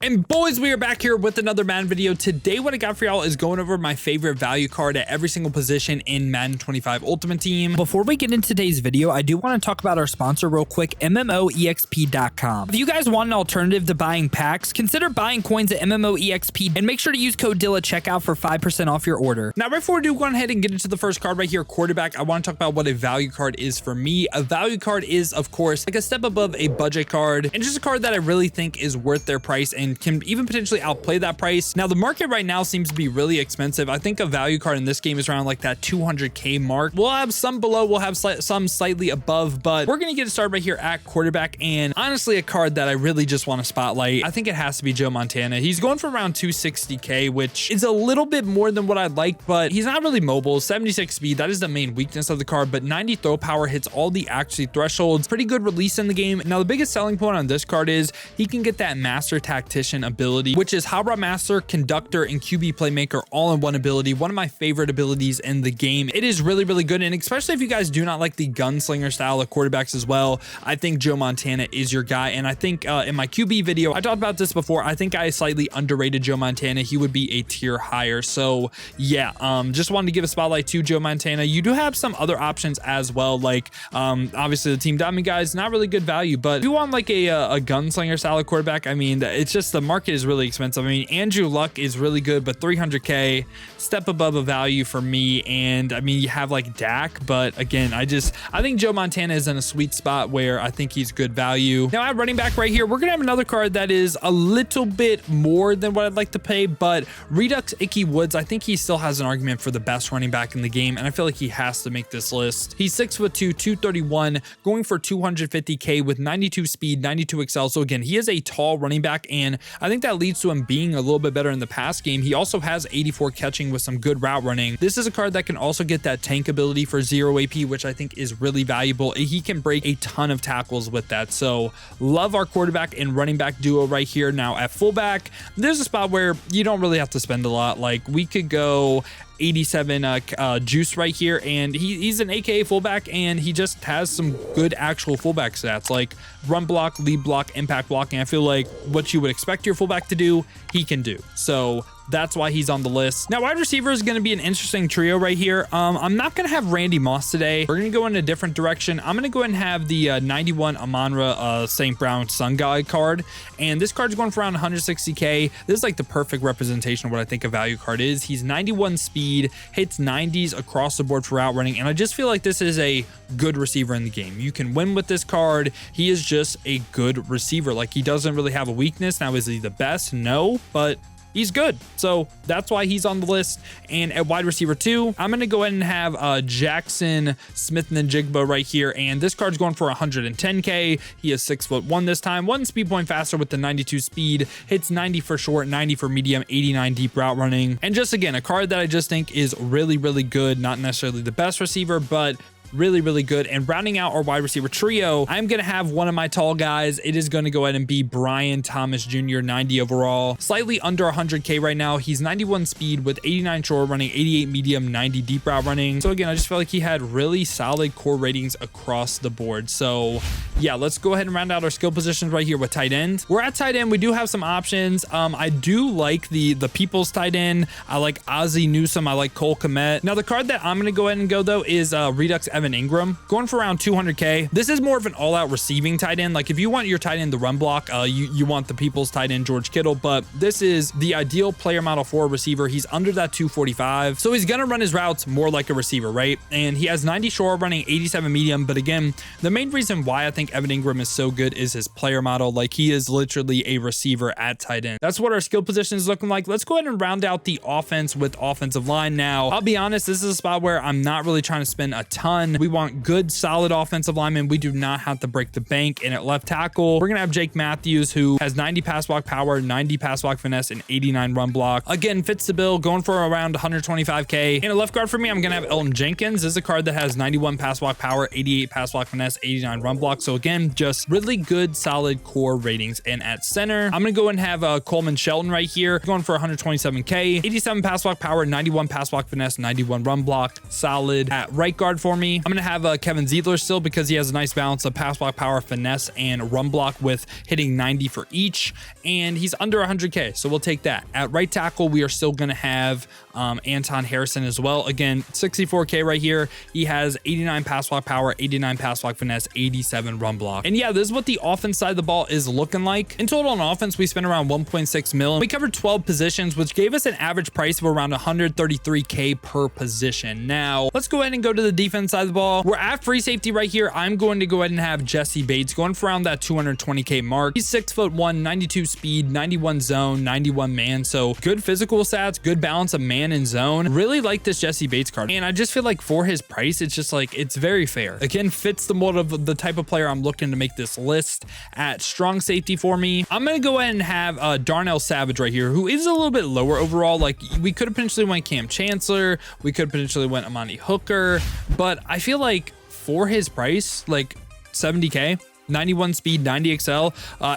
And boys, we are back here with another Madden video. Today, what I got for y'all is going over my favorite value card at every single position in Madden 25 Ultimate Team. Before we get into today's video, I do want to talk about our sponsor real quick, MMOEXP.com. If you guys want an alternative to buying packs, consider buying coins at MMOEXP and make sure to use code DILL at checkout for 5% off your order. Now, right before we do go ahead and get into the first card right here, Quarterback, I want to talk about what a value card is for me. A value card is, of course, like a step above a budget card and just a card that I really think is worth their price and can even potentially outplay that price. Now, the market right now seems to be really expensive. I think a value card in this game is around like that 200K mark. We'll have some below, we'll have some slightly above, but we're going to get started right here at Quarterback. And honestly, a card that I really just want to spotlight, I think it has to be Joe Montana. He's going for around 260K, which is a little bit more than what I'd like, but he's not really mobile. 76 speed, that is the main weakness of the card, but 90 throw power, hits all the accuracy thresholds. Pretty good release in the game. Now, the biggest selling point on this card is he can get that master tactician ability, which is Hot Rod Master, Conductor, and QB Playmaker all in one ability. One of my favorite abilities in the game. It is really, really good, and especially if you guys do not like the gunslinger style of quarterbacks as well, I think Joe Montana is your guy. And I think in my QB video, I talked about this before, I think I slightly underrated Joe Montana. He would be a tier higher. So yeah, just wanted to give a spotlight to Joe Montana. You do have some other options as well, like obviously the Team Diamond guys, not really good value, but if you want like a gunslinger style of quarterback, I mean, it's just the market is really expensive. I mean, Andrew Luck is really good, but 300K, step above a value for me. And I mean, you have like Dak, but again, I think Joe Montana is in a sweet spot where I think he's good value. Now at running back right here, we're gonna have another card that is a little bit more than what I'd like to pay, but Redux Icky Woods, I think he still has an argument for the best running back in the game, and I feel like he has to make this list. He's 6'2", 231, going for 250K with 92 speed, 92 excel. So again, he is a tall running back, and I think that leads to him being a little bit better in the pass game. He also has 84 catching with some good route running. This is a card that can also get that tank ability for 0 AP, which I think is really valuable. He can break a ton of tackles with that. So love our quarterback and running back duo right here. Now at fullback, there's a spot where you don't really have to spend a lot. Like we could go 87 juice right here, and he's an AKA fullback, and he just has some good actual fullback stats like run block, lead block, impact blocking. I feel like what you would expect your fullback to do, he can do. So that's why he's on the list. Now, wide receiver is going to be an interesting trio right here. I'm not going to have Randy Moss today. We're going to go in a different direction. I'm going to go ahead and have the 91 Amon-Ra St. Brown Sun Guy card. And this card's going for around 160K. This is like the perfect representation of what I think a value card is. He's 91 speed, hits 90s across the board for route running. And I just feel like this is a good receiver in the game. You can win with this card. He is just a good receiver. Like, he doesn't really have a weakness. Now, is he the best? No, but he's good. So that's why he's on the list. And at wide receiver 2, I'm going to go ahead and have Jackson Smith-Njigba right here. And this card's going for 110K. He is 6'1" this time. 1 speed point faster with the 92 speed. Hits 90 for short, 90 for medium, 89 deep route running. And just again, a card that I just think is really, really good. Not necessarily the best receiver, but really, really good. And rounding out our wide receiver trio, I'm going to have one of my tall guys. It is going to go ahead and be Brian Thomas Jr., 90 overall, slightly under 100K right now. He's 91 speed with 89 short running, 88 medium, 90 deep route running. So again, I just felt like he had really solid core ratings across the board. So yeah, let's go ahead and round out our skill positions right here with tight end. We're at tight end. We do have some options. I do like the People's tight end. I like Ozzie Newsome. I like Cole Kmet. Now the card that I'm going to go ahead and go though is Redux Evan Ingram, going for around 200K. This is more of an all-out receiving tight end. Like if you want your tight end to run block, you want the People's tight end George Kittle, but this is the ideal player model for a receiver. He's under that 245, so he's gonna run his routes more like a receiver, right? And he has 90 short running, 87 medium. But again, the main reason why I think Evan Ingram is so good is his player model. Like he is literally a receiver at tight end. That's what our skill position is looking like. Let's go ahead and round out the offense with offensive line. Now, I'll be honest, this is a spot where I'm not really trying to spend a ton. We want good, solid offensive linemen. We do not have to break the bank. And at left tackle, we're going to have Jake Matthews, who has 90 pass block power, 90 pass block finesse, and 89 run block. Again, fits the bill, going for around 125K. And a left guard for me, I'm going to have Elton Jenkins. This is a card that has 91 pass block power, 88 pass block finesse, 89 run block. So again, just really good, solid core ratings. And at center, I'm going to go and have Coleman Shelton right here, going for 127K, 87 pass block power, 91 pass block finesse, 91 run block. Solid. At right guard for me, I'm going to have Kevin Zeitler still because he has a nice balance of pass block, power, finesse, and run block with hitting 90 for each. And he's under 100K, so we'll take that. At right tackle, we are still going to have Anton Harrison as well. Again, 64K right here. He has 89 pass block power, 89 pass block finesse, 87 run block. And yeah, this is what the offense side of the ball is looking like. In total on offense, we spent around 1.6 mil. We covered 12 positions, which gave us an average price of around 133K per position. Now, let's go ahead and go to the defense side of the ball. We're at free safety right here. I'm going to go ahead and have Jesse Bates going for around that 220K mark. He's 6'1", 92 speed, 91 zone, 91 man. So good physical stats, good balance of man and zone. Really like this Jesse Bates card. And I just feel like for his price, it's just like, it's very fair. Again, fits the mold of the type of player I'm looking to make this list. At strong safety for me, I'm going to go ahead and have Darnell Savage right here, who is a little bit lower overall. Like, we could have potentially went Cam Chancellor. We could potentially went Amani Hooker. But I feel like for his price, like 70K, 91 speed, 90 XL,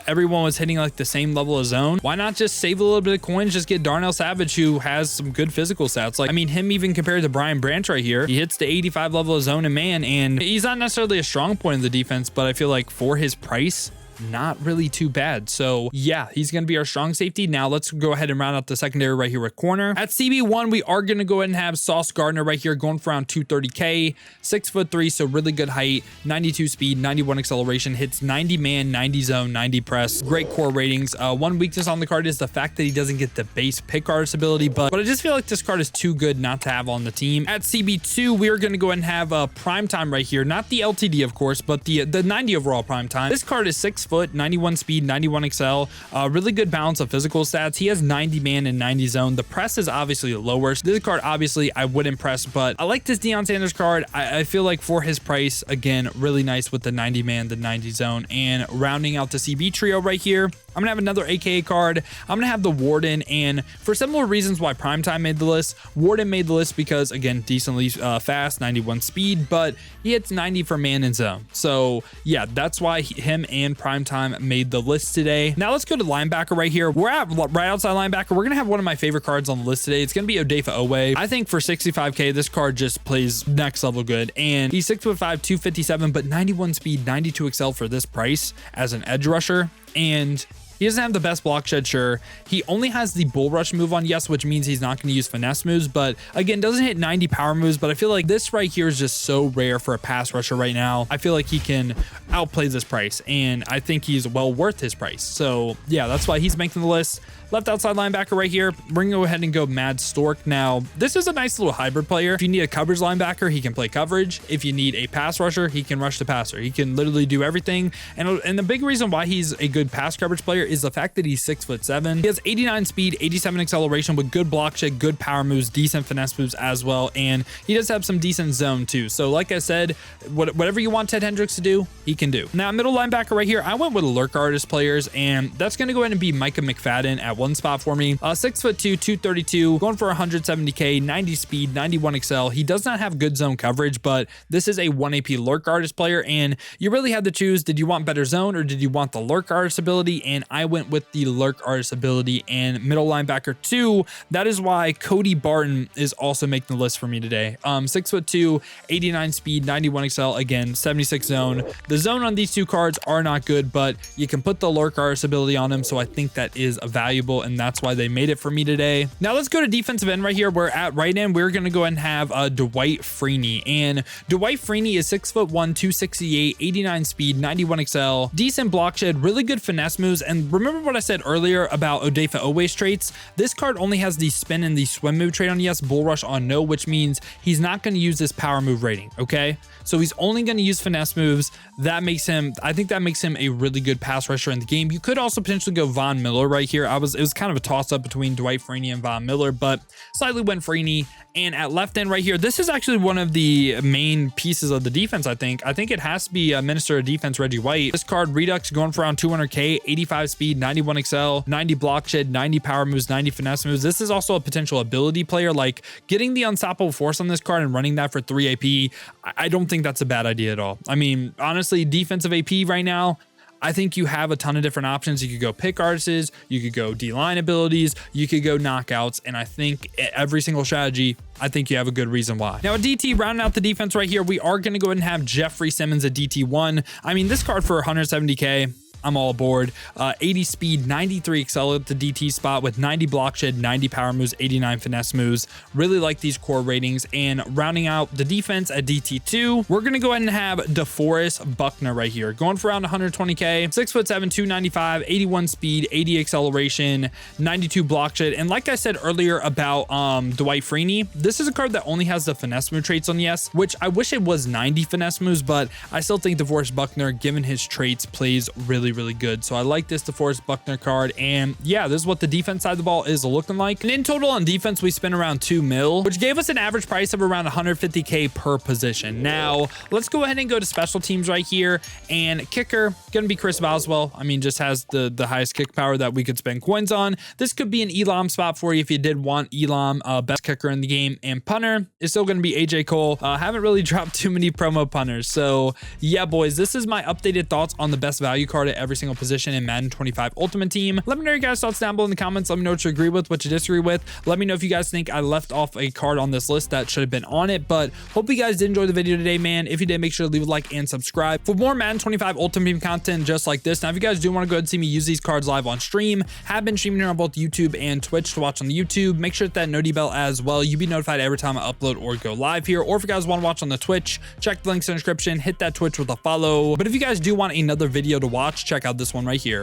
everyone was hitting like the same level of zone. Why not just save a little bit of coins, just get Darnell Savage, who has some good physical stats. Like, I mean, him even compared to Brian Branch right here, he hits the 85 level of zone and man, and he's not necessarily a strong point of the defense, but I feel like for his price, not really too bad. So yeah, he's going to be our strong safety. Now let's go ahead and round out the secondary right here with corner. At CB1, we are going to go ahead and have Sauce Gardner right here going for around 230K, 6'3", so really good height, 92 speed, 91 acceleration, hits 90 man, 90 zone, 90 press, great core ratings. One weakness on the card is the fact that he doesn't get the base pick artist ability, but I just feel like this card is too good not to have on the team. At CB2, we are going to go ahead and have prime time right here, not the LTD of course, but the 90 overall prime time. This card is 6 foot, 91 speed, 91 XL, really good balance of physical stats. He has 90 man and 90 zone. The press is obviously lower. So this card, obviously, I wouldn't press, but I like this Deion Sanders card. I feel like for his price, again, really nice with the 90 man, the 90 zone, and rounding out the CB trio right here, I'm gonna have another AKA card. I'm gonna have the Warden, and for similar reasons why Primetime made the list, Warden made the list because, again, decently fast, 91 speed, but he hits 90 for man and zone. So yeah, that's why him and Primetime made the list today. Now let's go to linebacker right here. We're at right outside linebacker. We're gonna have one of my favorite cards on the list today. It's gonna be Odafe Oweh. I think for 65K, this card just plays next level good, and he's 6'5", 257, but 91 speed, 92 XL for this price as an edge rusher. And he doesn't have the best block shed, sure. He only has the bull rush move on, yes, which means he's not going to use finesse moves, but again, doesn't hit 90 power moves. But I feel like this right here is just so rare for a pass rusher right now. I feel like he can outplay this price, and I think he's well worth his price. So yeah, that's why he's making the list. Left outside linebacker right here, we're gonna go ahead and go Mad Stork. Now, this is a nice little hybrid player. If you need a coverage linebacker, he can play coverage. If you need a pass rusher, he can rush the passer. He can literally do everything. And the big reason why he's a good pass coverage player is the fact that he's 6'7". He has 89 speed, 87 acceleration with good block shed, good power moves, decent finesse moves as well. And he does have some decent zone too. So like I said, whatever you want Ted Hendricks to do, he can do. Now, middle linebacker right here, I went with lurk artist players, and that's gonna go ahead and be Micah McFadden at one spot for me. 6'2", 232, going for 170K, 90 speed, 91 XL. He does not have good zone coverage, but this is a 1 AP lurk artist player, and you really had to choose, did you want better zone or did you want the lurk artist ability? And I went with the lurk artist ability. And middle linebacker 2, that is why Cody Barton is also making the list for me today. 6'2", 89 speed, 91 XL, again, 76 zone. The zone on these two cards are not good, but you can put the lurk artist ability on him, so I think that is valuable, and that's why they made it for me today. Now let's go to defensive end right here. We're at right end. We're going to go ahead and have Dwight Freeney, and Dwight Freeney is 6'1", 268, 89 speed, 91 XL, decent block shed, really good finesse moves. And remember what I said earlier about Odafe Oweh's traits? This card only has the spin and the swim move trait on yes, bull rush on no, which means he's not going to use this power move rating. Okay, so he's only going to use finesse moves. That makes him, I think that makes him a really good pass rusher in the game. You could also potentially go Von Miller right here. It was kind of a toss up between Dwight Freeney and Von Miller, but slightly went Freeney. And at left end right here, this is actually one of the main pieces of the defense, I think. I think it has to be Minister of Defense Reggie White. This card, Redux, going for around 200K, 85 speed, 91 XL, 90 block shed, 90 power moves, 90 finesse moves. This is also a potential ability player. Like, getting the unstoppable force on this card and running that for 3 AP, I don't think that's a bad idea at all. I mean, honestly, defensive AP right now, I think you have a ton of different options. You could go pick artists, you could go D-line abilities, you could go knockouts, and I think every single strategy, I think you have a good reason why. Now, at DT, rounding out the defense right here, we are going to go ahead and have Jeffrey Simmons at DT1. I mean, this card for 170K, I'm all aboard. 80 speed, 93 excel at the DT spot with 90 block shed, 90 power moves, 89 finesse moves. Really like these core ratings. And rounding out the defense at DT2, we're going to go ahead and have DeForest Buckner right here. Going for around 120K, 6'7", 295, 81 speed, 80 acceleration, 92 block shed. And like I said earlier about Dwight Freeney, this is a card that only has the finesse move traits on yes, which I wish it was 90 finesse moves, but I still think DeForest Buckner, given his traits, plays really good. So I like this DeForest Buckner card. And yeah, this is what the defense side of the ball is looking like. And in total on defense, we spent around 2 mil, which gave us an average price of around 150K per position. Now let's go ahead and go to special teams right here. And kicker, gonna be Chris Boswell. I mean, just has the highest kick power that we could spend coins on. This could be an Elam spot for you if you did want Elam, best kicker in the game. And punter is still gonna be AJ Cole. Haven't really dropped too many promo punters. So yeah, boys, this is my updated thoughts on the best value card at every single position in Madden 25 Ultimate Team. Let me know your guys' thoughts down below in the comments. Let me know what you agree with, what you disagree with. Let me know if you guys think I left off a card on this list that should have been on it. But hope you guys did enjoy the video today, man. If you did, make sure to leave a like and subscribe for more Madden 25 Ultimate Team content just like this. Now, if you guys do want to go ahead and see me use these cards live on stream, have been streaming here on both YouTube and Twitch to watch on the YouTube. Make sure to hit that noti bell as well. You'll be notified every time I upload or go live here. Or if you guys want to watch on the Twitch, check the links in the description, hit that Twitch with a follow. But if you guys do want another video to watch, check out this one right here.